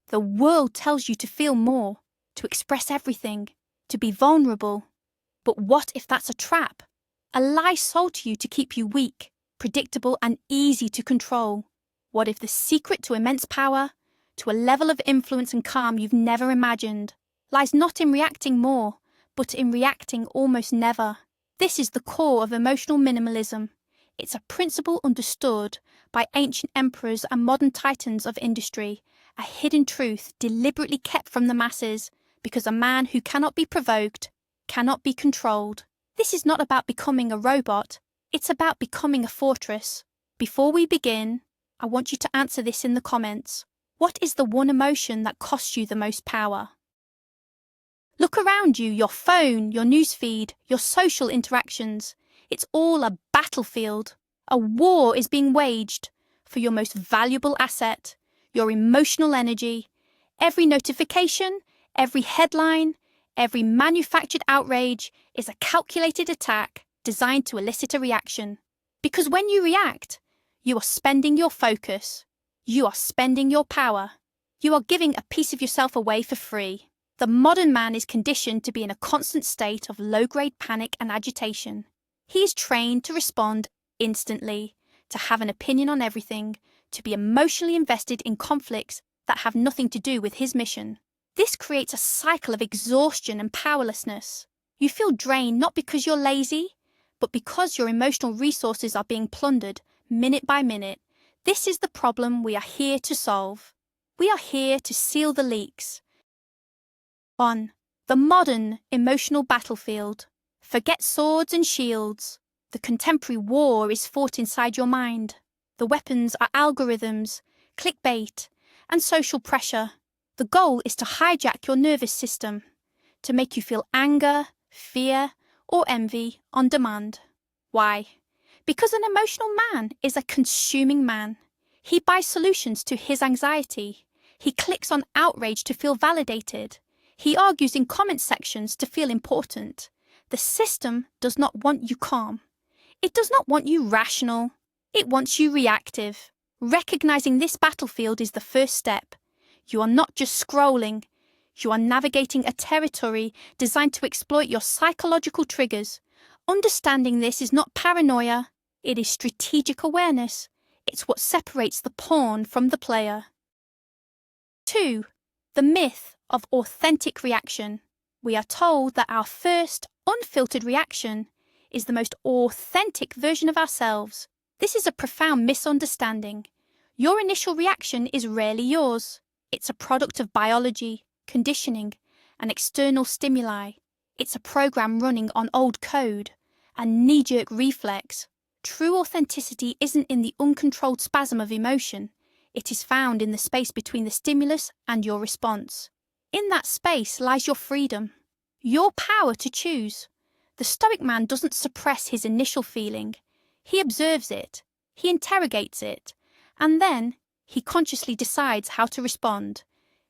The world tells you to feel more, to express everything, to be vulnerable. But what if that's a trap? A lie sold to you to keep you weak, predictable, and easy to control. What if the secret to immense power, to a level of influence and calm you've never imagined, lies not in reacting more, but in reacting almost never? This is the core of emotional minimalism. It's a principle understood by ancient emperors and modern titans of industry, a hidden truth deliberately kept from the masses, because a man who cannot be provoked cannot be controlled. This is not about becoming a robot, it's about becoming a fortress. Before we begin, I want you to answer this in the comments. What is the one emotion that costs you the most power? Look around you, your phone, your newsfeed, your social interactions. It's all a battlefield. A war is being waged for your most valuable asset, your emotional energy. Every notification, every headline, every manufactured outrage is a calculated attack designed to elicit a reaction. Because when you react, you are spending your focus. You are spending your power. You are giving a piece of yourself away for free. The modern man is conditioned to be in a constant state of low-grade panic and agitation. He is trained to respond instantly, to have an opinion on everything, to be emotionally invested in conflicts that have nothing to do with his mission. This creates a cycle of exhaustion and powerlessness. You feel drained not because you're lazy, but because your emotional resources are being plundered minute by minute. This is the problem we are here to solve. We are here to seal the leaks. 1. The modern emotional battlefield. Forget swords and shields. The contemporary war is fought inside your mind. The weapons are algorithms, clickbait, and social pressure. The goal is to hijack your nervous system, to make you feel anger, fear, or envy on demand. Why? Because an emotional man is a consuming man. He buys solutions to his anxiety. He clicks on outrage to feel validated. He argues in comment sections to feel important. The system does not want you calm. It does not want you rational. It wants you reactive. Recognizing this battlefield is the first step. You are not just scrolling. You are navigating a territory designed to exploit your psychological triggers. Understanding this is not paranoia. It is strategic awareness. It's what separates the pawn from the player. 2. The myth of authentic reaction. We are told that our first, unfiltered reaction is the most authentic version of ourselves. This is a profound misunderstanding. Your initial reaction is rarely yours. It's a product of biology, conditioning, and external stimuli. It's a program running on old code, a knee-jerk reflex. True authenticity isn't in the uncontrolled spasm of emotion. It is found in the space between the stimulus and your response. In that space lies your freedom, your power to choose. The Stoic man doesn't suppress his initial feeling. He observes it, he interrogates it, and then he consciously decides how to respond,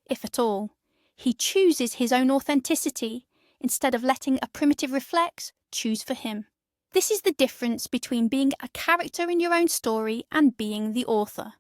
if at all. He chooses his own authenticity instead of letting a primitive reflex choose for him. This is the difference between being a character in your own story and being the author.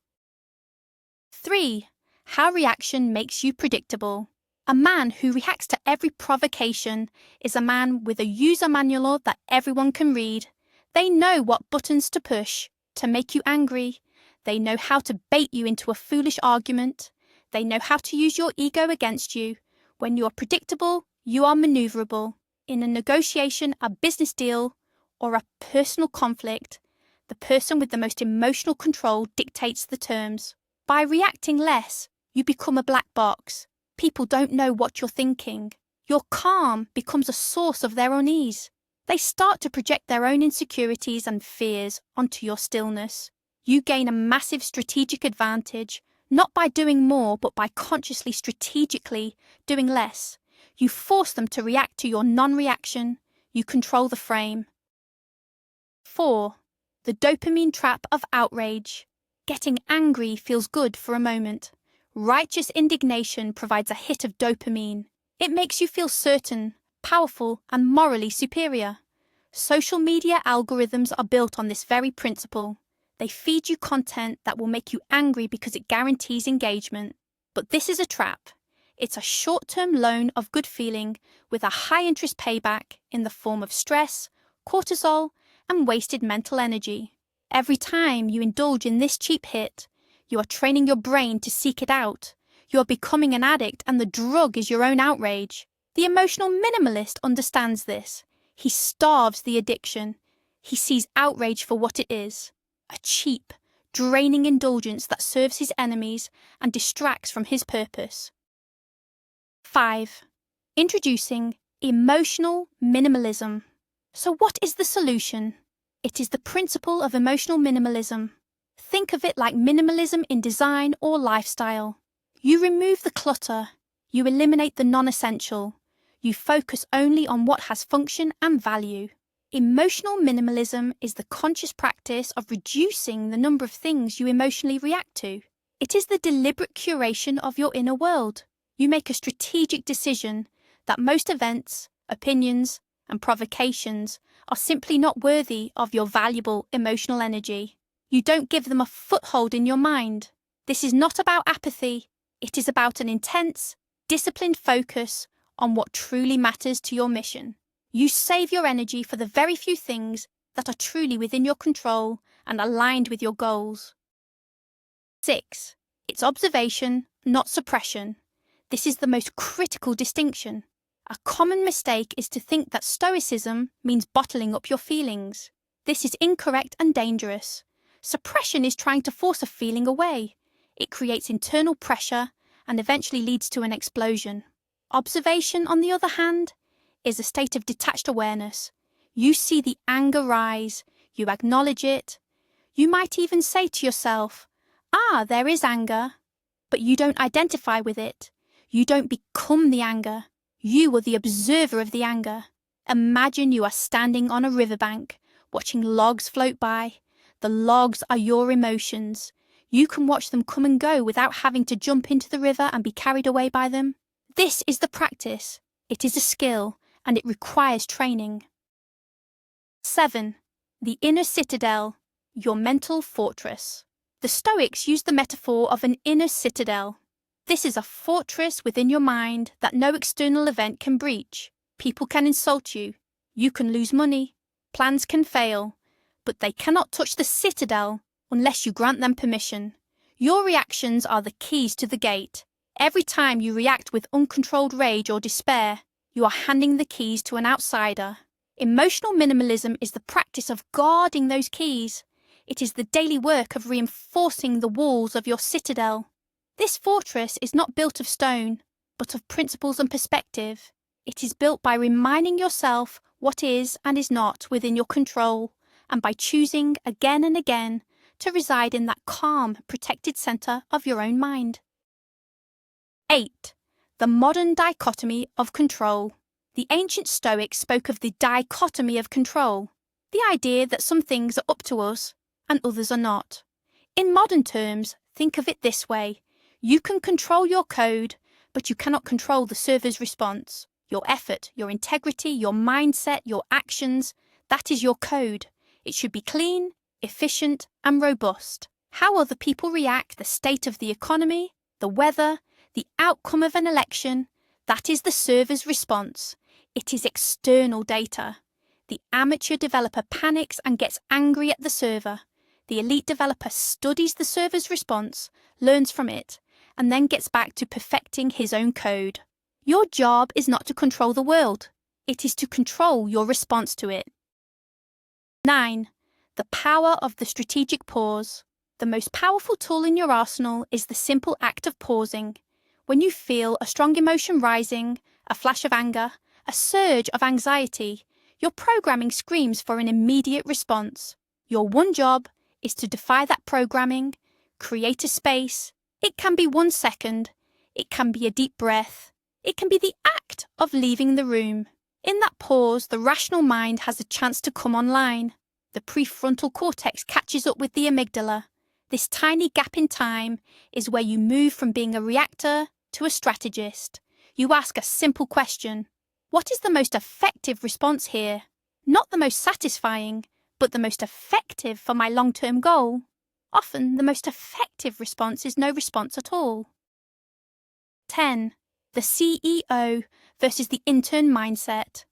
3. How reaction makes you predictable. A man who reacts to every provocation is a man with a user manual that everyone can read. They know what buttons to push to make you angry. They know how to bait you into a foolish argument. They know how to use your ego against you. When you are predictable, you are maneuverable. In a negotiation, a business deal, or a personal conflict, the person with the most emotional control dictates the terms. By reacting less, you become a black box. People don't know what you're thinking. Your calm becomes a source of their unease. They start to project their own insecurities and fears onto your stillness. You gain a massive strategic advantage, not by doing more, but by consciously, strategically doing less. You force them to react to your non-reaction. You control the frame. 4. The dopamine trap of outrage. Getting angry feels good for a moment. Righteous indignation provides a hit of dopamine. It makes you feel certain, powerful, and morally superior. Social media algorithms are built on this very principle. They feed you content that will make you angry because it guarantees engagement. But this is a trap. It's a short-term loan of good feeling with a high-interest payback in the form of stress, cortisol, and wasted mental energy. Every time you indulge in this cheap hit, you are training your brain to seek it out. You are becoming an addict, and the drug is your own outrage. The emotional minimalist understands this. He starves the addiction. He sees outrage for what it is, a cheap, draining indulgence that serves his enemies and distracts from his purpose. 5. Introducing emotional minimalism. So what is the solution? It is the principle of emotional minimalism. Think of it like minimalism in design or lifestyle. You remove the clutter. You eliminate the non-essential. You focus only on what has function and value. Emotional minimalism is the conscious practice of reducing the number of things you emotionally react to. It is the deliberate curation of your inner world. You make a strategic decision that most events, opinions, and provocations are simply not worthy of your valuable emotional energy. You don't give them a foothold in your mind. This is not about apathy. It is about an intense, disciplined focus on what truly matters to your mission. You save your energy for the very few things that are truly within your control and aligned with your goals. 6. It's observation, not suppression. This is the most critical distinction. A common mistake is to think that Stoicism means bottling up your feelings. This is incorrect and dangerous. Suppression is trying to force a feeling away. It creates internal pressure and eventually leads to an explosion. Observation, on the other hand, is a state of detached awareness. You see the anger rise, you acknowledge it. You might even say to yourself, there is anger, but you don't identify with it. You don't become the anger. You are the observer of the anger. Imagine you are standing on a riverbank, watching logs float by. The logs are your emotions. You can watch them come and go without having to jump into the river and be carried away by them. This is the practice. It is a skill, and it requires training. 7. The inner citadel, your mental fortress. The Stoics used the metaphor of an inner citadel. This is a fortress within your mind that no external event can breach. People can insult you. You can lose money. Plans can fail. But they cannot touch the citadel unless you grant them permission. Your reactions are the keys to the gate. Every time you react with uncontrolled rage or despair, you are handing the keys to an outsider. Emotional minimalism is the practice of guarding those keys. It is the daily work of reinforcing the walls of your citadel. This fortress is not built of stone, but of principles and perspective. It is built by reminding yourself what is and is not within your control, and by choosing again and again to reside in that calm, protected centre of your own mind. 8. The modern dichotomy of control. The ancient Stoics spoke of the dichotomy of control, the idea that some things are up to us and others are not. In modern terms, think of it this way. You can control your code, but you cannot control the server's response. Your effort, your integrity, your mindset, your actions, that is your code. It should be clean, efficient, and robust. How other people react, the state of the economy, the weather, the outcome of an election, that is the server's response. It is external data. The amateur developer panics and gets angry at the server. The elite developer studies the server's response, learns from it, and then gets back to perfecting his own code. Your job is not to control the world. It is to control your response to it. 9. The power of the strategic pause. The most powerful tool in your arsenal is the simple act of pausing. When you feel a strong emotion rising, a flash of anger, a surge of anxiety, your programming screams for an immediate response. Your one job is to defy that programming, create a space. It can be 1 second. It can be a deep breath. It can be the act of leaving the room. In that pause, the rational mind has a chance to come online. The prefrontal cortex catches up with the amygdala. This tiny gap in time is where you move from being a reactor to a strategist. You ask a simple question. What is the most effective response here? Not the most satisfying, but the most effective for my long-term goal. Often, the most effective response is no response at all. 10. The CEO versus the intern mindset.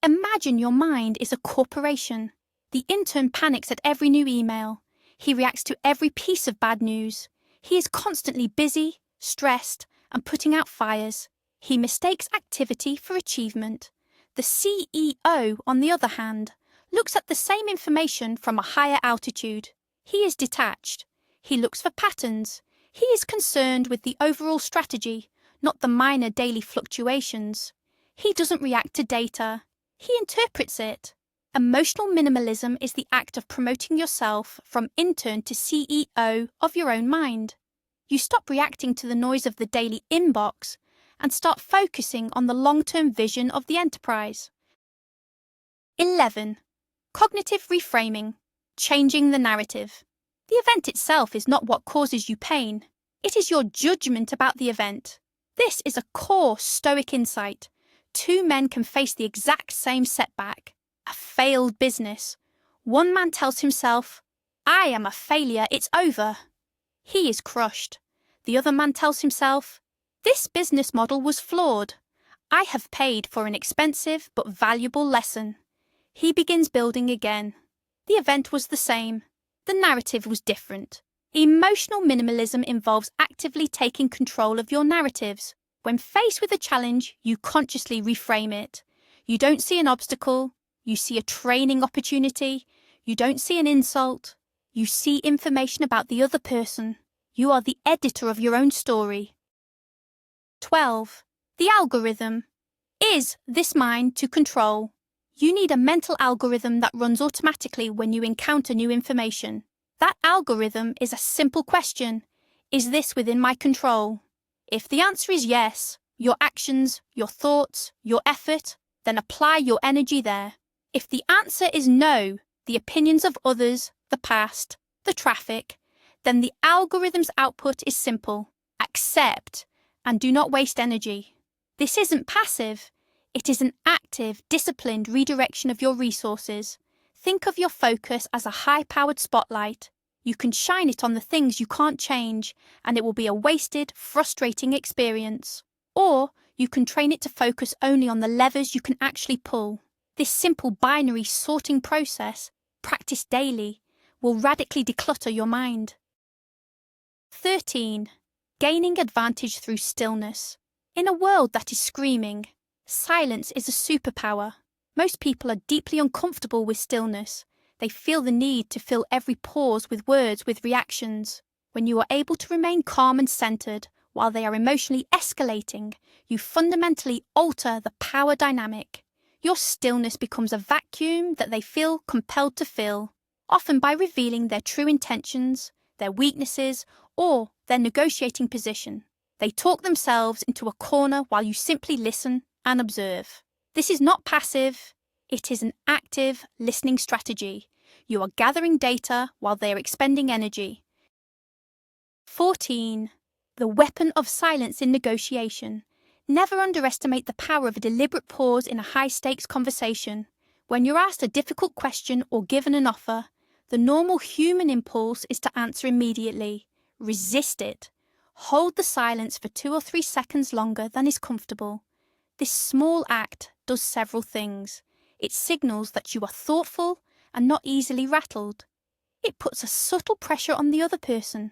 Imagine your mind is a corporation. The intern panics at every new email. He reacts to every piece of bad news. He is constantly busy, stressed, and putting out fires. He mistakes activity for achievement. The CEO, on the other hand, looks at the same information from a higher altitude. He is detached. He looks for patterns. He is concerned with the overall strategy, not the minor daily fluctuations. He doesn't react to data. He interprets it. Emotional minimalism is the act of promoting yourself from intern to CEO of your own mind. You stop reacting to the noise of the daily inbox and start focusing on the long-term vision of the enterprise. 11. Cognitive reframing, changing the narrative. The event itself is not what causes you pain. It is your judgment about the event. This is a core Stoic insight. Two men can face the exact same setback, a failed business. One man tells himself, "I am a failure, it's over." He is crushed. The other man tells himself, "This business model was flawed. I have paid for an expensive but valuable lesson." He begins building again. The event was the same. The narrative was different. Emotional minimalism involves actively taking control of your narratives. When faced with a challenge, you consciously reframe it. You don't see an obstacle. You see a training opportunity. You don't see an insult. You see information about the other person. You are the editor of your own story. 12. The algorithm. Is this mine to control? You need a mental algorithm that runs automatically when you encounter new information. That algorithm is a simple question. Is this within my control? If the answer is yes, your actions, your thoughts, your effort, then apply your energy there. If the answer is no, the opinions of others, the past, the traffic, then the algorithm's output is simple. Accept and do not waste energy. This isn't passive. It is an active, disciplined redirection of your resources. Think of your focus as a high-powered spotlight. You can shine it on the things you can't change, and it will be a wasted, frustrating experience. Or you can train it to focus only on the levers you can actually pull. This simple binary sorting process, practiced daily, will radically declutter your mind. 13. Gaining advantage through stillness. In a world that is screaming, silence is a superpower. Most people are deeply uncomfortable with stillness. They feel the need to fill every pause with words, with reactions. When you are able to remain calm and centered while they are emotionally escalating, you fundamentally alter the power dynamic. Your stillness becomes a vacuum that they feel compelled to fill, often by revealing their true intentions, their weaknesses, or their negotiating position. They talk themselves into a corner while you simply listen and observe. This is not passive. It is an active listening strategy. You are gathering data while they are expending energy. 14. The weapon of silence in negotiation. Never underestimate the power of a deliberate pause in a high-stakes conversation. When you're asked a difficult question or given an offer, the normal human impulse is to answer immediately. Resist it. Hold the silence for 2 or 3 seconds longer than is comfortable. This small act does several things. It signals that you are thoughtful and not easily rattled. It puts a subtle pressure on the other person.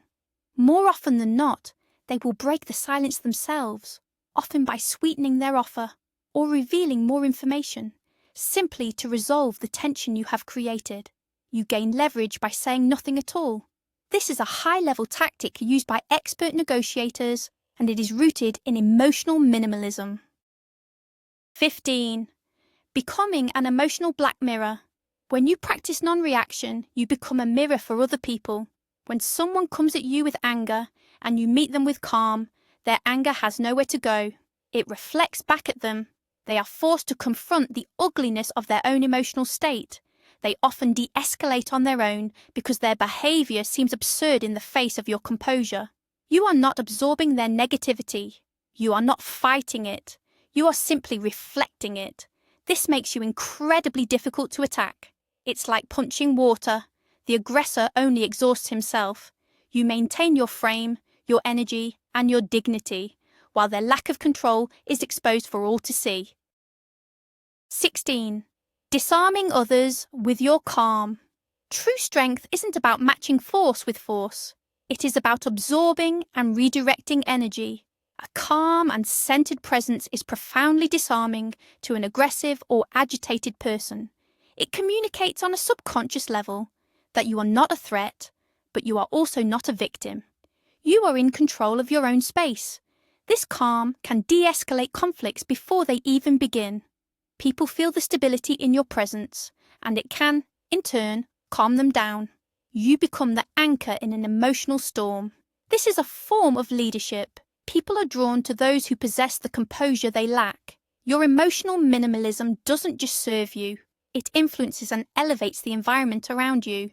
More often than not, they will break the silence themselves, often by sweetening their offer or revealing more information, simply to resolve the tension you have created. You gain leverage by saying nothing at all. This is a high-level tactic used by expert negotiators, and it is rooted in emotional minimalism. 15. Becoming an emotional black mirror. When you practice non-reaction, you become a mirror for other people. When someone comes at you with anger and you meet them with calm, their anger has nowhere to go. It reflects back at them. They are forced to confront the ugliness of their own emotional state. They often de-escalate on their own because their behavior seems absurd in the face of your composure. You are not absorbing their negativity. You are not fighting it. You are simply reflecting it. This makes you incredibly difficult to attack. It's like punching water. The aggressor only exhausts himself. You maintain your frame, your energy, and your dignity, while their lack of control is exposed for all to see. 16. Disarming others with your calm. True strength isn't about matching force with force. It is about absorbing and redirecting energy. A calm and centered presence is profoundly disarming to an aggressive or agitated person. It communicates on a subconscious level that you are not a threat, but you are also not a victim. You are in control of your own space. This calm can de-escalate conflicts before they even begin. People feel the stability in your presence, and it can, in turn, calm them down. You become the anchor in an emotional storm. This is a form of leadership. People are drawn to those who possess the composure they lack. Your emotional minimalism doesn't just serve you, it influences and elevates the environment around you.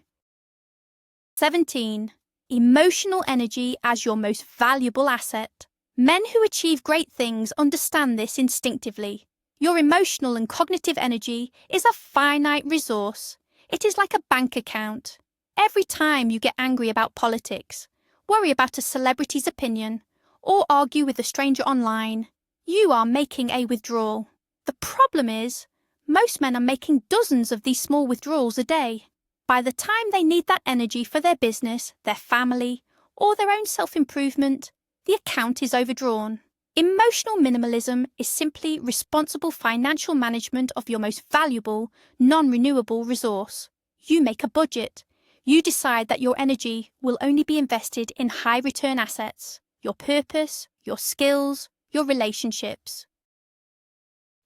17. Emotional energy as your most valuable asset. Men who achieve great things understand this instinctively. Your emotional and cognitive energy is a finite resource. It is like a bank account. Every time you get angry about politics, worry about a celebrity's opinion, or argue with a stranger online, you are making a withdrawal. The problem is, most men are making dozens of these small withdrawals a day. By the time they need that energy for their business, their family, or their own self-improvement, the account is overdrawn. Emotional minimalism is simply responsible financial management of your most valuable, non-renewable resource. You make a budget. You decide that your energy will only be invested in high-return assets, your purpose, your skills, your relationships.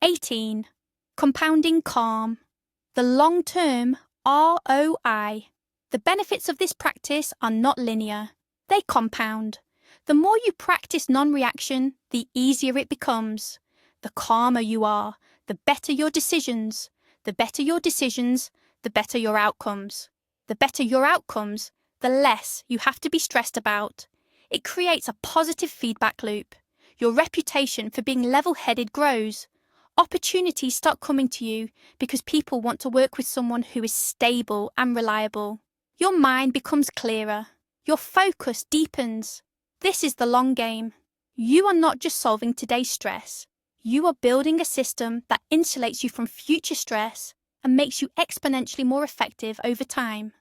18. Compounding calm. The long-term ROI. The benefits of this practice are not linear. They compound. The more you practice non-reaction, the easier it becomes. The calmer you are, the better your decisions. The better your decisions, the better your outcomes. The better your outcomes, the less you have to be stressed about. It creates a positive feedback loop. Your reputation for being level-headed grows. Opportunities start coming to you because people want to work with someone who is stable and reliable. Your mind becomes clearer. Your focus deepens. This is the long game. You are not just solving today's stress. You are building a system that insulates you from future stress and makes you exponentially more effective over time.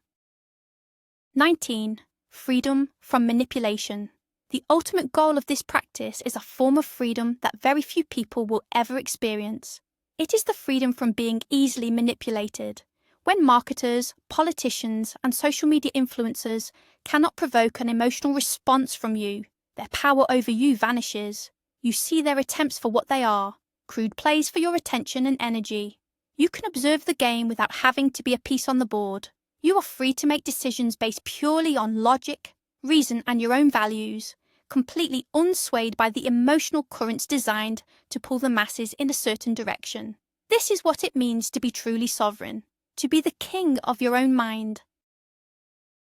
19. Freedom from manipulation. The ultimate goal of this practice is a form of freedom that very few people will ever experience. It is the freedom from being easily manipulated. When marketers, politicians, and social media influencers cannot provoke an emotional response from you, their power over you vanishes. You see their attempts for what they are, crude plays for your attention and energy. You can observe the game without having to be a piece on the board. You are free to make decisions based purely on logic, reason, and your own values, completely unswayed by the emotional currents designed to pull the masses in a certain direction. This is what it means to be truly sovereign, to be the king of your own mind.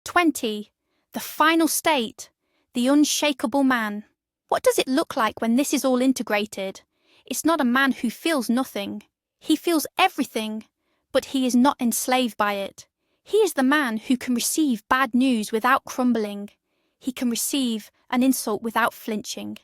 20. The final state, the unshakable man. What does it look like when this is all integrated? It's not a man who feels nothing. He feels everything, but he is not enslaved by it. He is the man who can receive bad news without crumbling. He can receive an insult without flinching.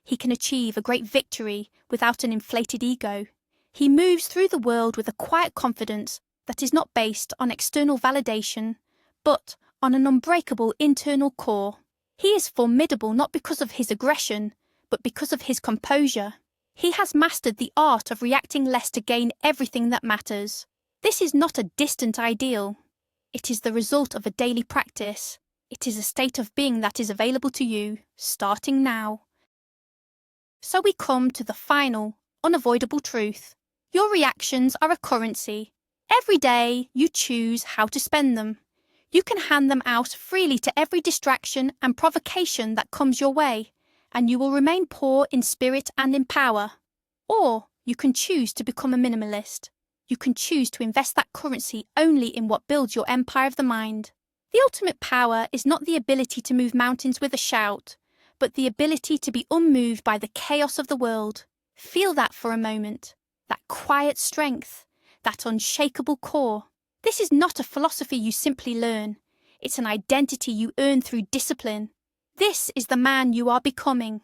He can achieve a great victory without an inflated ego. He moves through the world with a quiet confidence that is not based on external validation, but on an unbreakable internal core. He is formidable not because of his aggression, but because of his composure. He has mastered the art of reacting less to gain everything that matters. This is not a distant ideal. It is the result of a daily practice. It is a state of being that is available to you, starting now. So we come to the final, unavoidable truth. Your reactions are a currency. Every day you choose how to spend them. You can hand them out freely to every distraction and provocation that comes your way, and you will remain poor in spirit and in power. Or you can choose to become a minimalist. You can choose to invest that currency only in what builds your empire of the mind. The ultimate power is not the ability to move mountains with a shout, but the ability to be unmoved by the chaos of the world. Feel that for a moment. That quiet strength, that unshakable core. This is not a philosophy you simply learn. It's an identity you earn through discipline. This is the man you are becoming.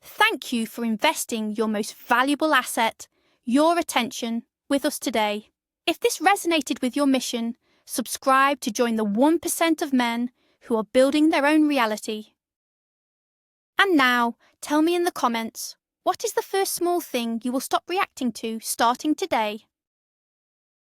Thank you for investing your most valuable asset, your attention, with us today. If this resonated with your mission, subscribe to join the 1% of men who are building their own reality. And now, tell me in the comments, what is the first small thing you will stop reacting to starting today?